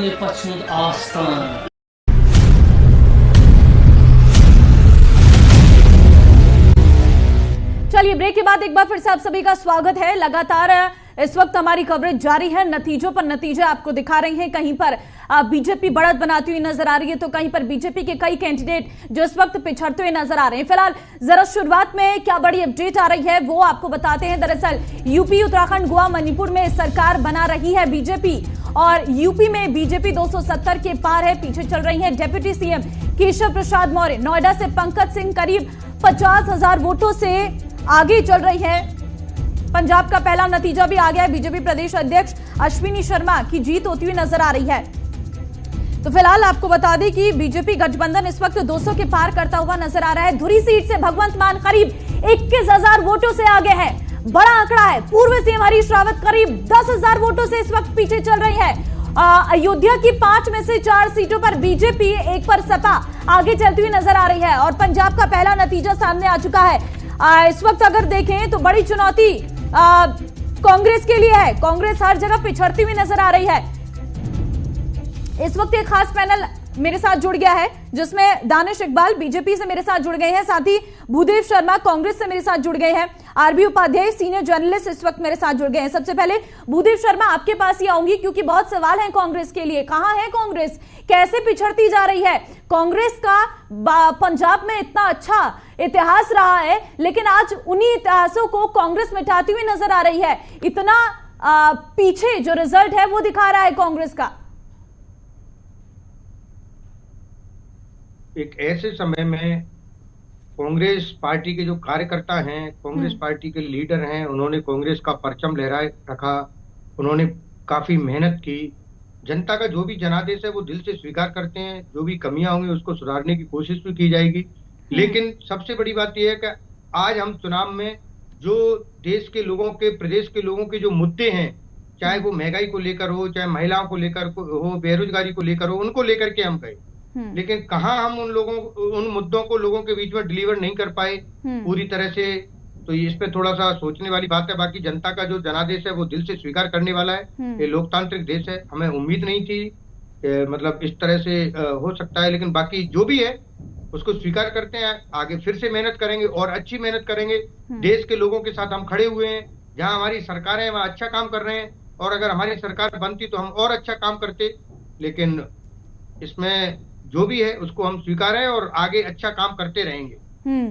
Stanley Pachmund Astan. चलिए break के बाद एक बार फिर से आप सभी का स्वागत है। लगातार इस वक्त हमारी कवरेज जारी है, नतीजों पर नतीजे आपको दिखा रहे हैं। कहीं पर बीजेपी बढ़त बनाती हुई नजर आ रही है तो कहीं पर बीजेपी के कई कैंडिडेट जो इस वक्त पिछड़ते हुए नजर आ रहे हैं। फिलहाल जरा शुरुआत में क्या बड़ी अपडेट आ रही है वो आपको बताते हैं। दरअसल यूपी, उत्तराखंड, गोवा, मणिपुर में सरकार बना रही है बीजेपी और यूपी में बीजेपी 270 के पार है। पीछे चल रही है डिप्टी सीएम केशव प्रसाद मौर्य। नोएडा से पंकज सिंह करीब 50,000 वोटों से आगे चल रही है। पंजाब का पहला नतीजा भी आ गया है। बीजेपी प्रदेश अध्यक्ष अश्विनी शर्मा की जीत होती हुई नजर आ रही है। तो फिलहाल आपको बता दें कि बीजेपी गठबंधन इस वक्त 200 के पार करता हुआ नजर आ रहा है। धुरी सीट से भगवंत मान करीब 21,000 वोटों से आगे है। बड़ा आंकड़ा है। पूर्व सीएम हरीश रावत करीब 10,000 वोटों से इस वक्त पीछे चल रही है। अयोध्या की 5 में से 4 सीटों पर बीजेपी, एक पर सपा आगे चलती हुई नजर आ रही है और पंजाब का पहला नतीजा सामने आ चुका है। इस वक्त अगर देखें तो बड़ी चुनौती कांग्रेस के लिए है। कांग्रेस हर जगह पिछड़ती हुई नजर आ रही है। इस वक्त एक खास पैनल मेरे साथ जुड़ गया है जिसमें दानिश इकबाल बीजेपी से मेरे साथ जुड़ गए हैं, साथ ही भूदेव शर्मा कांग्रेस से मेरे साथ जुड़ गए हैं, आरबी उपाध्याय सीनियर जर्नलिस्ट इस वक्त मेरे साथ जुड़ गए हैं। सबसे पहले भूदेव शर्मा आपके पास ही आऊंगी क्योंकि बहुत सवाल हैं कांग्रेस के लिए। कहां है कांग्रेस, कैसे पिछड़ती जा रही है? कांग्रेस का पंजाब में इतना अच्छा इतिहास रहा है लेकिन आज उन्हीं इतिहासों को कांग्रेस मिटाती हुई नजर आ रही है। इतना पीछे जो रिजल्ट है वो दिखा रहा है कांग्रेस का। एक ऐसे समय में कांग्रेस पार्टी के जो कार्यकर्ता हैं, कांग्रेस पार्टी के लीडर हैं, उन्होंने कांग्रेस का परचम लहराए रखा। उन्होंने काफी मेहनत की। जनता का जो भी जनादेश है वो दिल से स्वीकार करते हैं। जो भी कमियां होंगी उसको सुधारने की कोशिश भी की जाएगी। लेकिन सबसे बड़ी बात यह है कि आज हम चुनाव में जो देश के लोगों के, प्रदेश के लोगों के जो मुद्दे हैं, चाहे वो महंगाई को लेकर हो, चाहे महिलाओं को लेकर हो, बेरोजगारी को लेकर हो, उनको लेकर के हम गए। लेकिन कहां हम उन मुद्दों को लोगों के बीच में डिलीवर नहीं कर पाए पूरी तरह से। तो इस पे थोड़ा सा सोचने वाली बात है। बाकी जनता का जो जनादेश है वो दिल से स्वीकार करने वाला है। ये लोकतांत्रिक देश है। हमें उम्मीद नहीं थी मतलब इस तरह से हो सकता है, लेकिन बाकी जो भी है उसको स्वीकार करते हैं। आगे फिर से मेहनत करेंगे और अच्छी मेहनत करेंगे। देश के लोगों के साथ हम खड़े हुए हैं। जहां हमारी सरकार है वहां अच्छा काम कर रहे हैं और अगर हमारी सरकार बनती तो हम और अच्छा काम करते। लेकिन इसमें जो भी है उसको हम स्वीकार है और आगे अच्छा काम करते रहेंगे।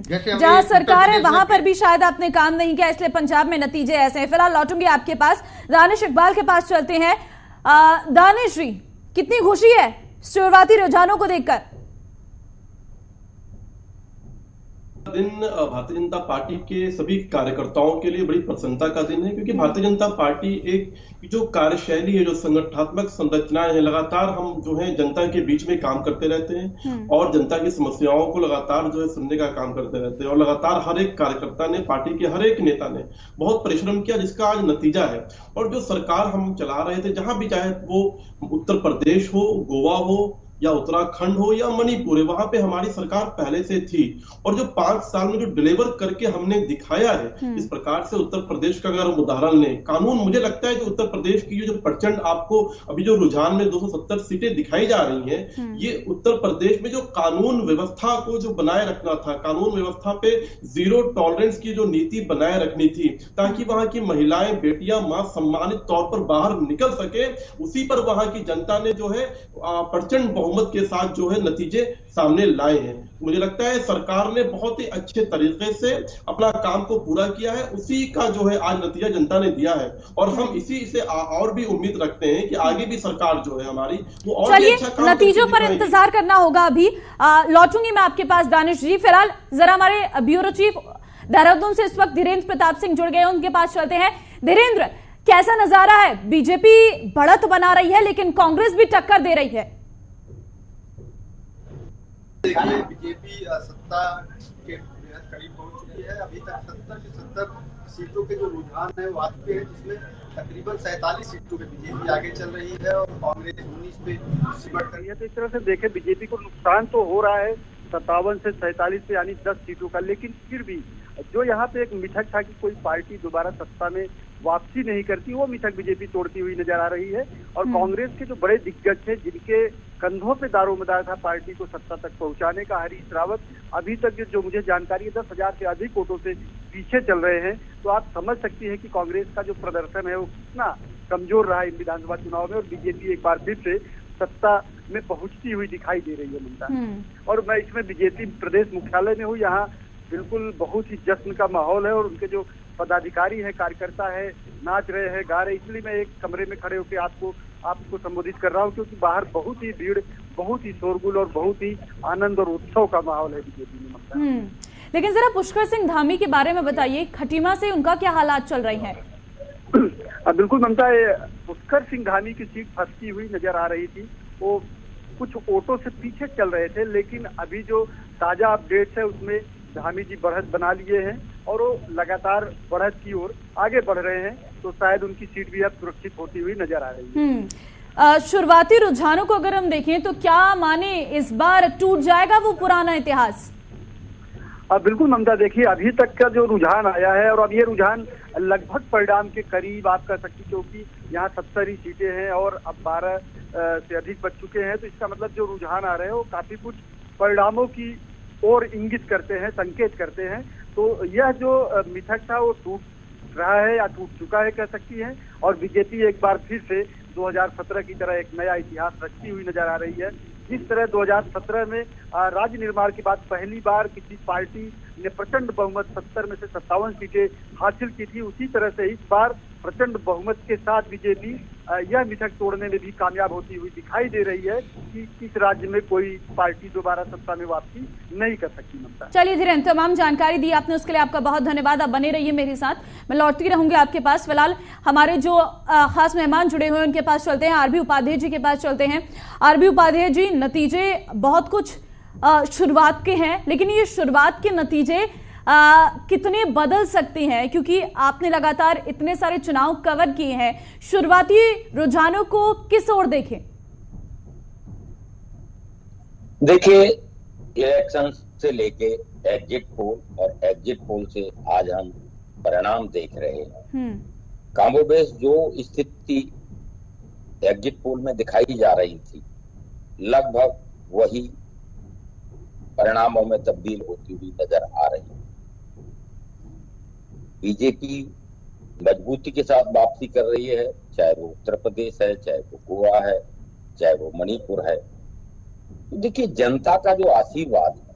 जैसे जहां सरकार है वहां पर भी शायद आपने काम नहीं किया, इसलिए पंजाब में नतीजे ऐसे हैं। फिलहाल लौटूंगी आपके पास, दानिश इकबाल के पास चलते हैं। दानिश जी, कितनी खुशी है शुरुआती रुझानों को देखकर? दिन भारतीय जनता पार्टी के सभी कार्यकर्ताओं के लिए बड़ी प्रसन्नता का दिन है क्योंकि भारतीय जनता पार्टी एक जो कार्यशैली है, जो संगठनात्मक संरचनाएं हैं, लगातार हम जो है जनता के बीच में काम करते रहते हैं और जनता की समस्याओं को लगातार जो है सुनने का काम करते रहते हैं और लगातार हर एक कार्यकर्ता ने, पार्टी के हर एक नेता ने बहुत परिश्रम किया जिसका आज नतीजा है। और जो सरकार हम चला रहे थे, जहां भी चाहे वो उत्तर प्रदेश हो, गोवा हो या उत्तराखंड हो या मणिपुर है, वहां पे हमारी सरकार पहले से थी। और जो 5 साल में जो डिलीवर करके हमने दिखाया है, इस प्रकार से उत्तर प्रदेश का अगर हम उदाहरण लें, कानून, मुझे लगता है कि उत्तर प्रदेश की जो प्रचंड आपको अभी जो रुझान में 270 सीटें दिखाई जा रही हैं, ये उत्तर प्रदेश में जो कानून व्यवस्था को जो बनाए रखना था, कानून व्यवस्था पे जीरो टॉलरेंस की जो नीति बनाए रखनी थी ताकि वहां की महिलाएं, बेटियां, मां सम्मानित तौर पर बाहर निकल सके, उसी पर वहां की जनता ने जो है प्रचंड बहुमत के साथ जो है नतीजे सामने लाए हैं। मुझे लगता है सरकार ने बहुत ही अच्छे तरीके से अपना काम को पूरा किया है। उसी का जो है आज नतीजा जनता ने दिया है और हम इसी से और भी उम्मीद रखते हैं कि आगे भी सरकार जो है हमारी वो और भी अच्छा काम नतीजों पर इंतजार करना होगा। अभी लौटूंगी मैं आपके पास दानिश जी। फिलहाल जरा हमारे ब्यूरो चीफ देहरादून से इस वक्त धीरेन्द्र प्रताप सिंह जुड़ गए, उनके पास चलते हैं। धीरेन्द्र, कैसा नजारा है? बीजेपी बढ़त बना रही है लेकिन कांग्रेस भी टक्कर दे रही है। देखिए, बीजेपी सत्ता के करीब पहुंच चुकी है। अभी तक 70 की 70 सीटों के जो रुझान है वो आ चुके हैं, जिसमें तकरीबन 47 सीटों पे बीजेपी आगे चल रही है और कांग्रेस 19 पे सिमट कर रही है। तो इस तरह से देखें, बीजेपी को नुकसान तो हो रहा है 57 से 47 पे यानी 10 सीटों का, लेकिन फिर भी जो यहाँ पे एक मिथक था कि कोई पार्टी दोबारा सत्ता में वापसी नहीं करती, वो मिथक बीजेपी तोड़ती हुई नजर आ रही है। और कांग्रेस के जो बड़े दिग्गज थे, जिनके कंधों पे दारोमदार था पार्टी को सत्ता तक पहुंचाने का, हरीश रावत, अभी तक जो मुझे जानकारी है 10,000 से अधिक वोटों से पीछे चल रहे हैं। तो आप समझ सकती हैं कि कांग्रेस का जो प्रदर्शन है वो कितना कमजोर रहा इन विधानसभा चुनाव में, और बीजेपी एक बार फिर से सत्ता में पहुंचती हुई दिखाई दे रही है ममता। और मैं इसमें बीजेपी प्रदेश मुख्यालय में हूँ, यहाँ बिल्कुल बहुत ही जश्न का माहौल है, और उनके जो पदाधिकारी है, कार्यकर्ता है, नाच रहे हैं, गा रहे हैं। इसलिए मैं एक कमरे में खड़े होकर आपको संबोधित कर रहा हूँ, क्योंकि बाहर बहुत ही भीड़, बहुत ही शोरगुल और बहुत ही आनंद और उत्सव का माहौल है बीजेपी में ममता। लेकिन जरा पुष्कर सिंह धामी के बारे में बताइए, खटीमा से उनका क्या हालात चल रहे हैं? बिल्कुल ममता, पुष्कर सिंह धामी की सीट फंसती हुई नजर आ रही थी। वो कुछ वोटों से पीछे चल रहे थे, लेकिन अभी जो ताजा अपडेट्स है उसमें धामी जी बढ़त बना लिए हैं और वो लगातार बढ़त की ओर आगे बढ़ रहे हैं। तो शायद उनकी सीट भी अब सुरक्षित होती हुई नजर आ रही है। शुरुआती रुझानों को अगर हम देखें तो क्या माने इस बार टूट जाएगा वो पुराना इतिहास? बिल्कुल ममता, देखिए अभी तक का जो रुझान आया है, और अब ये रुझान लगभग परिणाम के करीब आप कह सकती, क्योंकि यहाँ 70 ही सीटें हैं और अब 12 से अधिक बच चुके हैं। तो इसका मतलब जो रुझान आ रहे हैं वो काफी कुछ परिणामों की ओर इंगित करते हैं, संकेत करते हैं। तो यह जो मिथक था वो टूट रहा है या टूट चुका है कह सकती है, और बीजेपी एक बार फिर से 2017 की तरह एक नया इतिहास रचती हुई नजर आ रही है। जिस तरह 2017 में राज्य निर्माण के बाद पहली बार किसी पार्टी ने प्रचंड बहुमत 70 में से 57 सीटें हासिल की थी, उसी तरह से इस बार प्रचंड बहुमत के साथ बीजेपी यह मिथक तोड़ने में भी कामयाब होती हुई दिखाई दे रही है कि इस राज्य में कोई पार्टी दोबारा सत्ता में वापसी नहीं कर सकती ममता। चलिए धीरेन्द्र, तमाम जानकारी दी आपने, उसके लिए आपका बहुत धन्यवाद। आप बने रहिए मेरे साथ, मैं लौटती रहूंगी आपके पास। फिलहाल हमारे जो खास मेहमान जुड़े हुए हैं उनके पास चलते हैं, आरबी उपाध्याय जी के पास चलते हैं। आरबी उपाध्याय जी, नतीजे बहुत कुछ शुरुआत के हैं, लेकिन ये शुरुआत के नतीजे कितने बदल सकते हैं, क्योंकि आपने लगातार इतने सारे चुनाव कवर किए हैं। शुरुआती रुझानों को किस ओर देखें? देखिए, इलेक्शन से लेके एग्जिट पोल और एग्जिट पोल से आज हम परिणाम देख रहे हैं। कामोबेश जो स्थिति एग्जिट पोल में दिखाई जा रही थी, लगभग वही परिणामों में तब्दील होती हुई नजर आ रही है। बीजेपी मजबूती के साथ वापसी कर रही है, चाहे वो उत्तर प्रदेश है, चाहे वो गोवा है, चाहे वो मणिपुर है। तो देखिए, जनता का जो आशीर्वाद है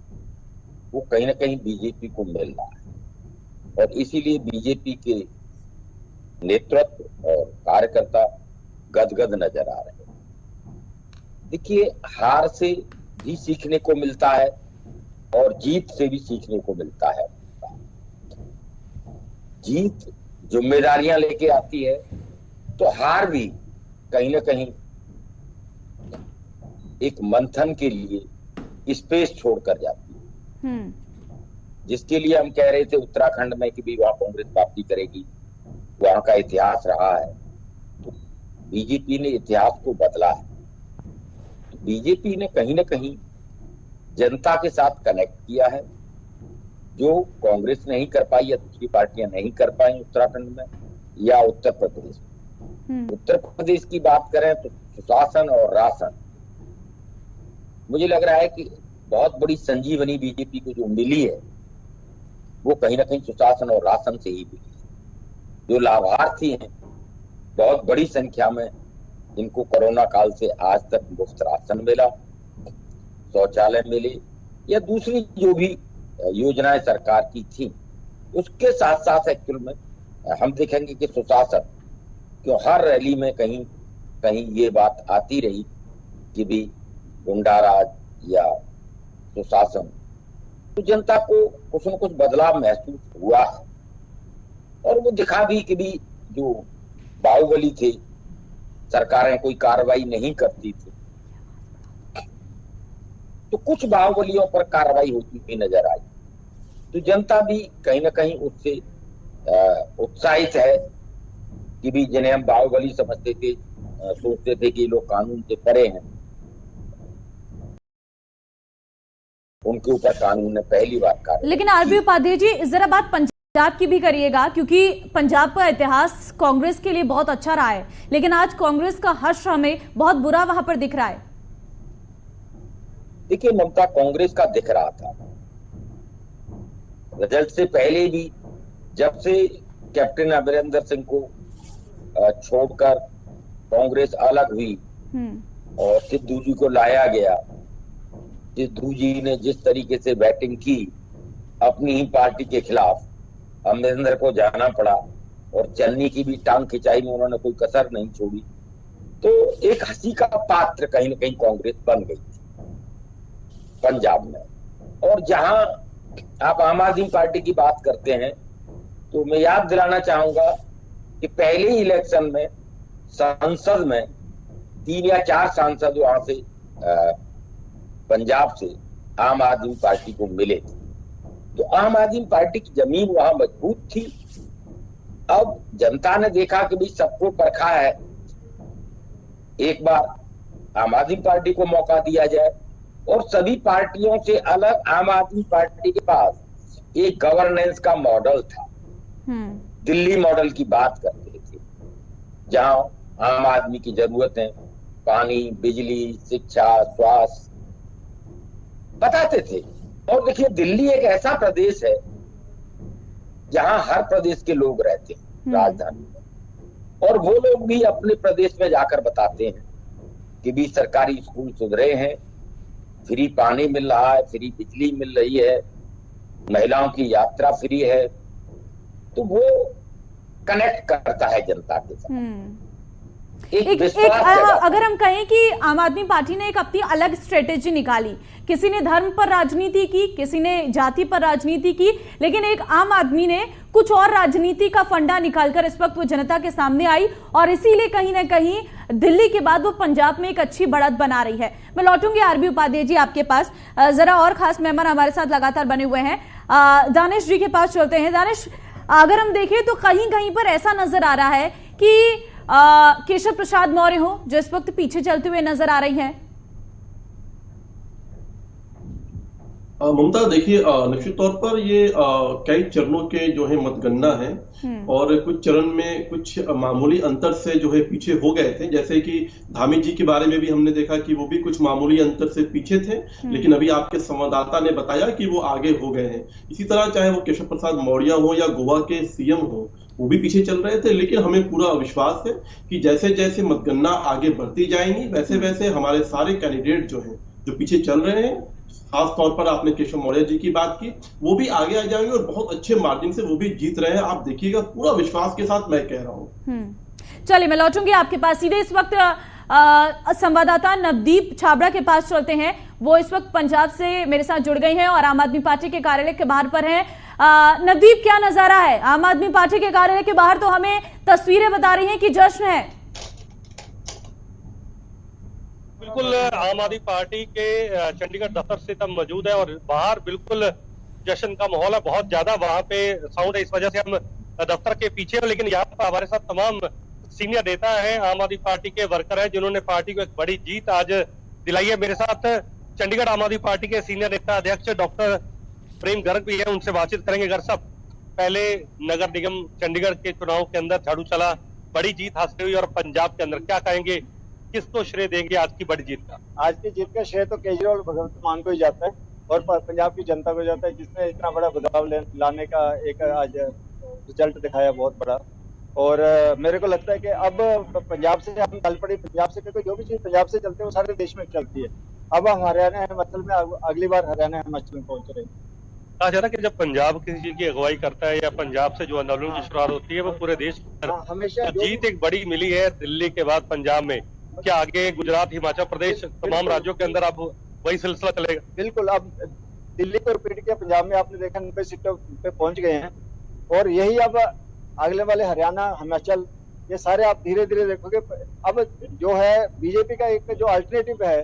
वो कहीं ना कहीं बीजेपी को मिल रहा है, और इसीलिए बीजेपी के नेतृत्व और कार्यकर्ता गदगद नजर आ रहे हैं। देखिए, हार से भी सीखने को मिलता है और जीत से भी सीखने को मिलता है। जीत जिम्मेदारियां लेके आती है, तो हार भी कहीं ना कहीं एक मंथन के लिए स्पेस छोड़कर जाती है। जिसके लिए हम कह रहे थे उत्तराखंड में कि भी वहां कांग्रेस वापसी करेगी, वहां का इतिहास रहा है, तो बीजेपी ने इतिहास को बदला है। तो बीजेपी ने कहीं ना कहीं जनता के साथ कनेक्ट किया है, जो कांग्रेस नहीं कर पाई या दूसरी पार्टियां नहीं कर पाई उत्तराखंड में या उत्तर प्रदेश में। उत्तर प्रदेश की बात करें तो सुशासन और राशन, मुझे लग रहा है कि बहुत बड़ी संजीवनी बीजेपी को जो मिली है वो कहीं ना कहीं सुशासन और राशन से ही मिली है। जो लाभार्थी हैं बहुत बड़ी संख्या में, जिनको कोरोना काल से आज तक मुफ्त राशन मिला, शौचालय मिले या दूसरी जो भी योजनाएं सरकार की थी, उसके साथ साथ एक्चुअल में हम देखेंगे कि सुशासन, क्यों हर रैली में कहीं कहीं ये बात आती रही कि भी गुंडा राज या सुशासन, तो जनता को कुछ न कुछ बदलाव महसूस हुआ है। और वो दिखा भी कि भी जो बाहुबली थे, सरकारें कोई कार्रवाई नहीं करती थी, तो कुछ बाहुबलियों पर कार्रवाई होती हुई नजर आई। तो जनता भी कहीं ना कहीं उससे उत्साहित है कि भी जिन्हें हम बाहुबली समझते थे, सोचते थे कि लोग कानून से परे हैं, उनके ऊपर कानून ने पहली बार कार्रवाई। लेकिन आरबी उपाध्याय जी, जरा बात पंजाब की भी करिएगा, क्योंकि पंजाब का इतिहास कांग्रेस के लिए बहुत अच्छा रहा है, लेकिन आज कांग्रेस का हर्ष हमें बहुत बुरा वहां पर दिख रहा है। देखिए ममता, कांग्रेस का दिख रहा था रिजल्ट से पहले भी, जब से कैप्टन अमरिंदर सिंह को छोड़कर कांग्रेस अलग हुई और सिद्धू जी को लाया गया। सिद्धू जी ने जिस तरीके से बैटिंग की अपनी ही पार्टी के खिलाफ, अमरिंदर को जाना पड़ा और चन्नी की भी टांग खिंचाई में उन्होंने कोई कसर नहीं छोड़ी। तो एक हंसी का पात्र कहीं ना कहीं कांग्रेस बन गई थी पंजाब में। और जहां आप आम आदमी पार्टी की बात करते हैं, तो मैं याद दिलाना चाहूंगा कि पहले ही इलेक्शन में संसद में 3 या 4 सांसद वहां से पंजाब से आम आदमी पार्टी को मिले थे। तो आम आदमी पार्टी की जमीन वहां मजबूत थी। अब जनता ने देखा कि भाई सबको परखा है, एक बार आम आदमी पार्टी को मौका दिया जाए। और सभी पार्टियों से अलग आम आदमी पार्टी के पास एक गवर्नेंस का मॉडल था। दिल्ली मॉडल की बात करते थे, जहां आम आदमी की जरूरतें पानी, बिजली, शिक्षा, स्वास्थ्य बताते थे। और देखिए, दिल्ली एक ऐसा प्रदेश है जहां हर प्रदेश के लोग रहते हैं राजधानी में, और वो लोग भी अपने प्रदेश में जाकर बताते हैं कि भी सरकारी स्कूल सुधरे हैं, फ्री पानी मिल रहा है, फ्री बिजली मिल रही है, महिलाओं की यात्रा फ्री है। तो वो कनेक्ट करता है जनता के साथ। अगर हम कहें कि आम आदमी पार्टी ने एक अपनी अलग स्ट्रेटेजी निकाली, किसी ने धर्म पर राजनीति की, किसी ने जाति पर राजनीति की, लेकिन एक आम आदमी ने कुछ और राजनीति का फंडा निकालकर इस वक्त वो जनता के सामने आई, और इसीलिए कहीं ना कहीं दिल्ली के बाद वो पंजाब में एक अच्छी बढ़त बना रही है। मैं लौटूंगी आरबी उपाध्याय जी आपके पास, जरा और खास मेहमान हमारे साथ लगातार बने हुए हैं। दानिश जी के पास चलते हैं। दानिश, अगर हम देखें तो कहीं कहीं पर ऐसा नजर आ रहा है कि केशव प्रसाद मौर्य हो जो इस वक्त पीछे चलते हुए नजर आ रही हैं। ममता, देखिए निश्चित तौर पर ये कई चरणों के जो है मतगणना है, और कुछ चरण में कुछ मामूली अंतर से जो है पीछे हो गए थे। जैसे कि धामी जी के बारे में भी हमने देखा कि वो भी कुछ मामूली अंतर से पीछे थे, लेकिन अभी आपके संवाददाता ने बताया कि वो आगे हो गए हैं। इसी तरह चाहे वो केशव प्रसाद मौर्य हो या गोवा के सीएम हो, वो भी पीछे चल रहे थे। लेकिन हमें पूरा विश्वास है कि जैसे जैसे मतगणना आगे बढ़ती जाएंगी, वैसे वैसे हमारे सारे कैंडिडेट जो हैं, जो पीछे चल रहे हैं, खास तौर पर आपने केशव मौर्य जी की बात की, वो भी आगे आ जाएंगे और बहुत अच्छे मार्जिन से वो भी जीत रहे हैं। आप देखिएगा, पूरा विश्वास के साथ मैं कह रहा हूँ। चलिए, मैं लौटूंगी आपके पास। सीधे इस वक्त संवाददाता नवदीप छाबड़ा के पास चलते हैं। वो इस वक्त पंजाब से मेरे साथ जुड़ गए हैं और आम आदमी पार्टी के कार्यालय के बाहर पर हैं। नवदीप, क्या नजारा है? आम आदमी पार्टी के कार्यालय के बाहर तो हमें तस्वीरें बता रही हैं कि जश्न है। बिल्कुल, आम आदमी पार्टी के चंडीगढ़ दफ्तर से तब मौजूद है और बाहर बिल्कुल जश्न का माहौल है। बहुत ज्यादा वहां पे साउंड है, इस वजह से हम दफ्तर के पीछे हैं। लेकिन यहाँ पर हमारे साथ तमाम सीनियर नेता हैं, आम आदमी पार्टी के वर्कर हैं, जिन्होंने पार्टी को एक बड़ी जीत आज दिलाई है। मेरे साथ चंडीगढ़ आम आदमी पार्टी के सीनियर नेता अध्यक्ष डॉक्टर प्रेम गर्ग भी है, उनसे बातचीत करेंगे। गर्ग साहब, पहले नगर निगम चंडीगढ़ के चुनाव के अंदर झाड़ू चला, बड़ी जीत हासिल हुई, और पंजाब के अंदर क्या कहेंगे, किसको श्रेय देंगे आज की बड़ी जीत का? आज की जीत का श्रेय तो केजरीवाल भगवंत मान को ही जाता है और पंजाब की जनता को जाता है, जिसने इतना बड़ा बदलाव लाने का एक आज रिजल्ट दिखाया बहुत बड़ा। और मेरे को लगता है कि अब पंजाब से हम चल पड़ी, पंजाब से क्योंकि जो भी चीज पंजाब से चलती है वो सारे देश में चलती है। अब हम हरियाणा हिमाचल में, अगली बार हरियाणा हिमाचल में पहुंच रहे हैं। कहा जाता है कि जब पंजाब किसी चीज की अगुवाई करता है या पंजाब से जो आंदोलन की शुरुआत होती है वो पूरे देश हमेशा जीत एक बड़ी मिली है दिल्ली के बाद पंजाब में। क्या आगे गुजरात, हिमाचल प्रदेश, तमाम राज्यों के अंदर अब वही सिलसिला चलेगा? बिल्कुल, अब दिल्ली को रिपीट किया, पंजाब में आपने देखा 90 सीटों पे पहुंच गए हैं, और यही अब अगले वाले हरियाणा, हिमाचल, ये सारे आप धीरे धीरे देखोगे। अब जो है बीजेपी का एक जो अल्टरनेटिव है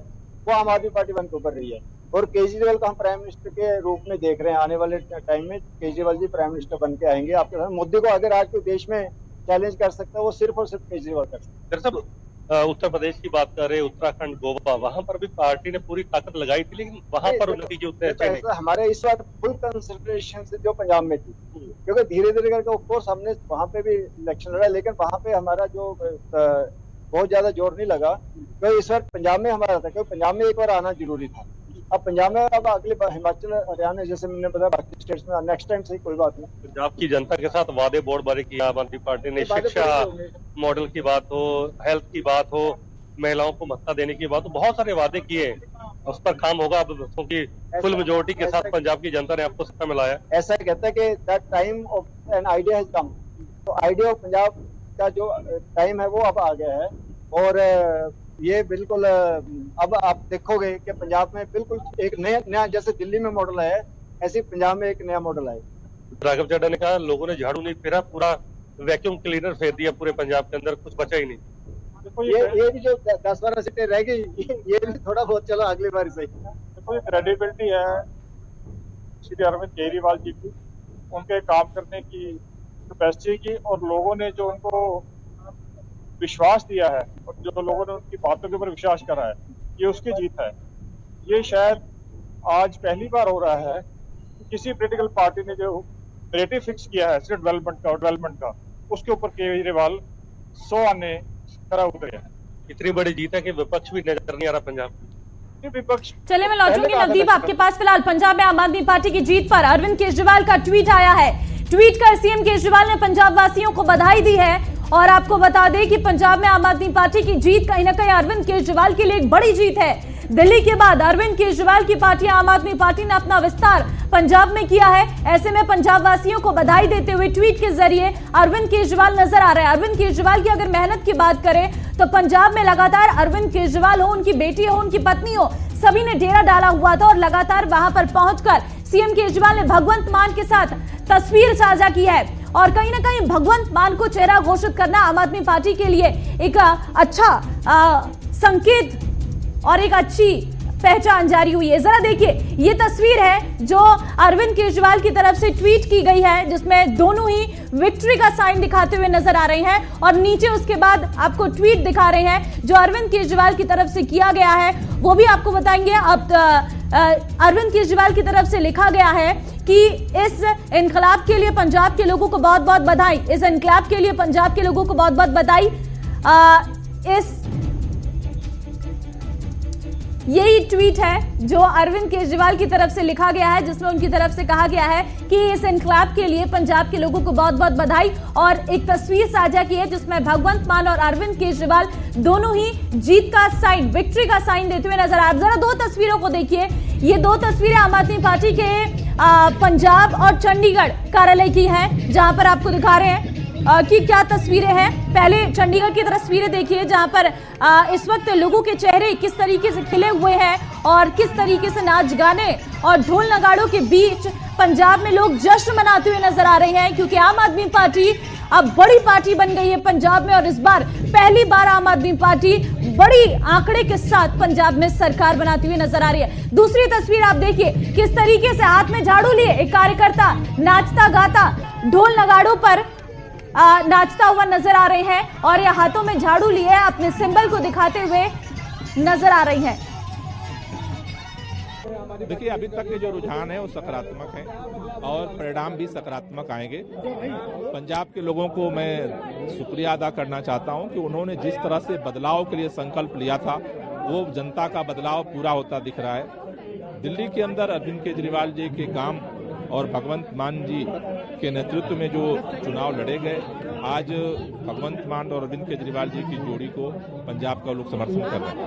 वो आम आदमी पार्टी बन के उभर रही है, और केजरीवाल को हम प्राइम मिनिस्टर के रूप में देख रहे हैं। आने वाले टाइम में केजरीवाल जी प्राइम मिनिस्टर बन के आएंगे आपके साथ। मोदी को अगर आज कोई देश में चैलेंज कर सकता है वो सिर्फ और सिर्फ केजरीवाल कर सकता है। उत्तर प्रदेश की बात कर रहे, उत्तराखंड, गोवा, वहां पर भी पार्टी ने पूरी ताकत लगाई थी, लेकिन वहां पर नतीजे उतने अच्छे नहीं। हमारे इस बार फुल कंसिडरेशन से जो पंजाब में थी, क्योंकि धीरे धीरे करके ऑफ कोर्स हमने वहां पे भी इलेक्शन लड़ा, लेकिन वहां पे हमारा जो बहुत ज्यादा जोर नहीं लगा, क्योंकि इस बार पंजाब में हमारा था, क्योंकि पंजाब में एक बार आना जरूरी था। अब पंजाब में अब अगले हिमाचल, हरियाणा, जैसे मैंने बताया बाकी स्टेट्स में नेक्स्ट टाइम से कोई बात नहीं। पंजाब की जनता के साथ वादे बहुत बड़े किए आम आदमी पार्टी ने, शिक्षा मॉडल की बात हो, हेल्थ की बात हो, महिलाओं को भत्ता देने की बात हो, बहुत सारे वादे किए, उस पर काम होगा अब, क्योंकि फुल मेजोरिटी के साथ पंजाब की जनता ने आपको सत्ता में लाया। ऐसा कहता है कि that time of an idea has come, तो आइडिया ऑफ पंजाब का जो टाइम है वो अब आ गया है। और ये बिल्कुल अब आप देखोगे कि पंजाब में बिल्कुल एक नया जैसे दिल्ली में मॉडल आया है, ऐसे पंजाब में एक नया मॉडल आया। राघव चड्ढा ने कहा लोगों ने झाड़ू नहीं फेरा, पूरा वैक्यूम क्लीनर फेर दिया पूरे पंजाब के अंदर, कुछ बचा ही नहीं। ये भी जो 10-12 सीटें रह गई, ये भी थोड़ा बहुत चलो अगली बार सही। देखो ये क्रेडिबिलिटी है श्री अरविंद केजरीवाल जी की, उनके काम करने की कैपेसिटी की, और लोगों ने जो उनको विश्वास दिया है और जो लोगों ने उनकी बातों के ऊपर विश्वास करा है, ये उसकी जीत है। ये शायद आज पहली बार हो रहा है कि किसी पॉलिटिकल पार्टी ने जो नैरेटिव फिक्स किया है सिर्फ डेवलपमेंट का, उसके ऊपर केजरीवाल 100 आने खरा उतरे हैं। इतनी बड़ी जीत है कि विपक्ष भी नजर नहीं आ रहा पंजाब। विपक्ष चलिए मैं लौटूंगी नवदीप आपके पास। फिलहाल पंजाब में आम आदमी पार्टी की जीत पर अरविंद केजरीवाल का ट्वीट आया है। ट्वीट कर सीएम केजरीवाल ने पंजाब वासियों को बधाई दी है, और आपको बता दें कि पंजाब में आम आदमी पार्टी की जीत कहीं ना कहीं अरविंद केजरीवाल के लिए एक बड़ी जीत है। दिल्ली के बाद अरविंद केजरीवाल की पार्टी आम आदमी पार्टी ने अपना विस्तार पंजाब में किया है। ऐसे में पंजाब वासियों को बधाई देते हुए ट्वीट के जरिए अरविंद केजरीवाल नजर आ रहे हैं। अरविंद केजरीवाल की अगर मेहनत की बात करें तो पंजाब में लगातार अरविंद केजरीवाल हो, उनकी बेटी हो, उनकी पत्नी हो, सभी ने डेरा डाला हुआ था, और लगातार वहां पर पहुंचकर सीएम केजरीवाल ने भगवंत मान के साथ तस्वीर साझा की है। और कहीं ना कहीं भगवंत मान को चेहरा घोषित करना आम आदमी पार्टी के लिए एक अच्छा संकेत और एक अच्छी पहचान जारी हुई है। जरा देखिए, ये तस्वीर है जो अरविंद केजरीवाल की तरफ से ट्वीट की गई है, जिसमें दोनों ही विक्ट्री का साइन दिखाते हुए नजर आ रहे हैं, और नीचे उसके बाद आपको ट्वीट दिखा रहे हैं जो अरविंद केजरीवाल की तरफ से किया गया है, वो भी आपको बताएंगे। अब अरविंद केजरीवाल की तरफ से लिखा गया है कि इस इनकलाब के लिए पंजाब के लोगों को बहुत बहुत बधाई, इस इनकलाब के लिए पंजाब के लोगों को बहुत बहुत बधाई। यही ट्वीट है जो अरविंद केजरीवाल की तरफ से लिखा गया है, जिसमें उनकी तरफ से कहा गया है कि इस इनकलाब के लिए पंजाब के लोगों को बहुत बहुत बधाई, और एक तस्वीर साझा की है जिसमें भगवंत मान और अरविंद केजरीवाल दोनों ही जीत का साइन, विक्ट्री का साइन देते हुए नजर आ रहे। जरा दो तस्वीरों को देखिए, ये दो तस्वीरें आम आदमी पार्टी के पंजाब और चंडीगढ़ कार्यालय की हैं, जहां पर आपको दिखा रहे हैं कि क्या तस्वीरें हैं। पहले चंडीगढ़ की तस्वीरें देखिए, जहां पर इस वक्त लोगों के चेहरे किस तरीके से खिले हुए हैं, और किस तरीके से नाच गाने और ढोल नगाड़ों के बीच पंजाब में लोग जश्न मनाते हुए नजर आ रहे हैं, क्योंकि आम आदमी पार्टी अब बड़ी पार्टी बन गई है पंजाब में, और इस बार पहली बार आम आदमी पार्टी बड़ी आंकड़े के साथ पंजाब में सरकार बनाती हुई नजर आ रही है। दूसरी तस्वीर आप देखिए, किस तरीके से हाथ में झाड़ू लिए एक कार्यकर्ता नाचता गाता ढोल नगाड़ों पर नाचता हुआ नजर आ रहे हैं, और ये हाथों में झाड़ू लिए अपने सिंबल को दिखाते हुए नजर आ रही हैं। देखिए, अभी तक के जो रुझान है वो सकारात्मक है, और परिणाम भी सकारात्मक आएंगे। पंजाब के लोगों को मैं शुक्रिया अदा करना चाहता हूं कि उन्होंने जिस तरह से बदलाव के लिए संकल्प लिया था, वो जनता का बदलाव पूरा होता दिख रहा है। दिल्ली के अंदर अरविंद केजरीवाल जी के काम और भगवंत मान जी के नेतृत्व में जो चुनाव लड़े गए, आज भगवंत मान और अरविंद केजरीवाल जी की जोड़ी को पंजाब का लोग समर्थन कर रहे हैं।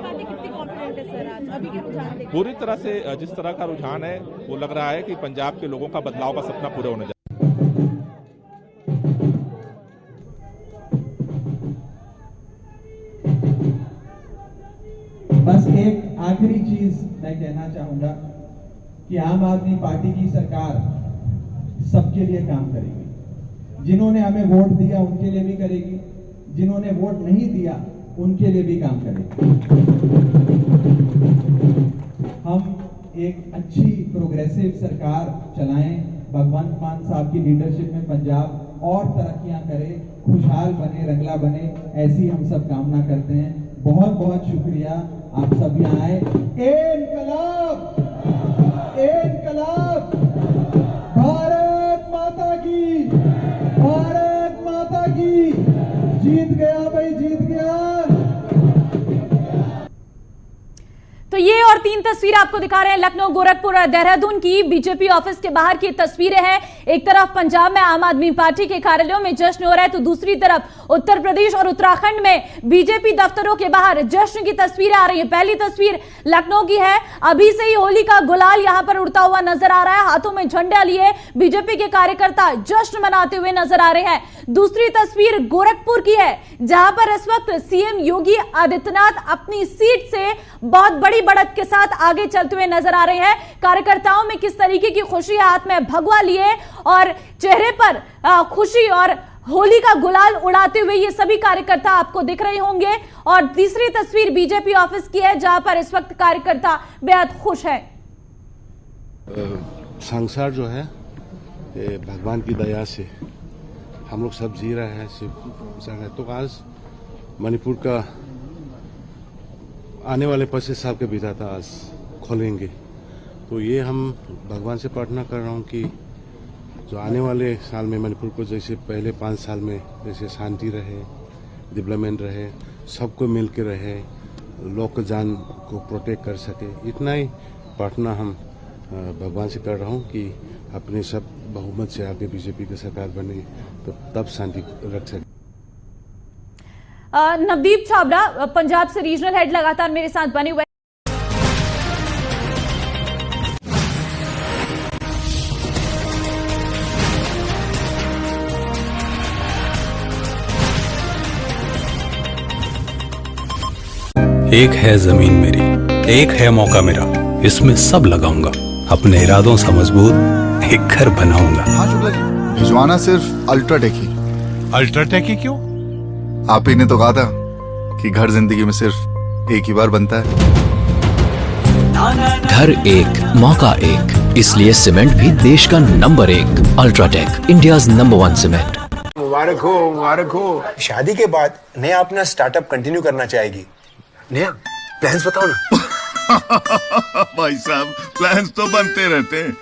पूरी तरह से जिस तरह का रुझान है, वो लग रहा है कि पंजाब के लोगों का बदलाव का सपना पूरा होने जा रहा है। बस एक आखिरी चीज मैं कहना चाहूंगा कि आम आदमी पार्टी की सरकार सबके लिए काम करेगी। जिन्होंने हमें वोट दिया उनके लिए भी करेगी, जिन्होंने वोट नहीं दिया उनके लिए भी काम करेगी। हम एक अच्छी प्रोग्रेसिव सरकार चलाएं, भगवंत मान साहब की लीडरशिप में पंजाब और तरक्कियां करे, खुशहाल बने, रंगला बने, ऐसी हम सब कामना करते हैं। बहुत बहुत शुक्रिया, आप सब यहाँ आए। इनकलाब, इनकलाब, भारत माता की, भारत माता की, जीत गया भाई, जीत गया। तो ये और 3 तस्वीरें आपको दिखा रहे हैं लखनऊ, गोरखपुर और देहरादून की बीजेपी ऑफिस के बाहर की तस्वीरें हैं। एक तरफ पंजाब में आम आदमी पार्टी के कार्यालयों में जश्न हो रहा है, तो दूसरी तरफ उत्तर प्रदेश और उत्तराखंड में बीजेपी दफ्तरों के बाहर जश्न की तस्वीरें आ रही हैं। पहली तस्वीर लखनऊ की है, अभी से ही होली का गुलाल यहां पर उड़ता हुआ नजर आ रहा है, हाथों में झंडा लिए बीजेपी के कार्यकर्ता जश्न मनाते हुए नजर आ रहे हैं। दूसरी तस्वीर गोरखपुर की है, जहां पर इस वक्त सीएम योगी आदित्यनाथ अपनी सीट से बहुत बड़ी बढ़त के साथ आगे चलते हुए नजर आ रहे हैं। कार्यकर्ताओं में किस तरीके की खुशी है, हाथ में भगवा लिए और चेहरे पर खुशी और होली का गुलाल उड़ाते हुए ये सभी कार्यकर्ता आपको दिख रहे होंगे। और तीसरी तस्वीर बीजेपी ऑफिस की है, जहां पर इस वक्त कार्यकर्ता बेहद खुश है। संसार जो है भगवान की दया से हम लोग सब जी रहे हैं। तो आज मणिपुर का आने वाले 25 साल के विधाता आज खोलेंगे, तो ये हम भगवान से प्रार्थना कर रहा हूँ कि जो आने वाले साल में मणिपुर को जैसे पहले 5 साल में जैसे शांति रहे, डेवलपमेंट रहे, सबको मिल के रहे, लोग जान को प्रोटेक्ट कर सके, इतना ही प्रार्थना हम भगवान से कर रहा हूँ कि अपने सब बहुमत से आगे बीजेपी की सरकार बने तो तब शांति रख सके। नवदीप छाबड़ा पंजाब से रीजनल हेड लगातार मेरे साथ बने हुए। एक है जमीन मेरी, एक है मौका मेरा, इसमें सब लगाऊंगा, अपने इरादों से मजबूत एक घर बनाऊंगा। हाँ शुक्ला जी, भिजवाना सिर्फ अल्ट्राटेक ही। अल्ट्राटेक ही क्यों? आप ही ने तो कहा था कि घर जिंदगी में सिर्फ एक ही बार बनता है। घर एक, मौका एक, इसलिए सीमेंट भी देश का number 1। UltraTech, India's number 1 cement. मुबारक हो, मुबारक हो। शादी के बाद नया अपना स्टार्टअप कंटिन्यू करना चाहेगी। नया प्लान्स बताओ ना। भाई साहब, प्लान्स तो बनते रहते हैं।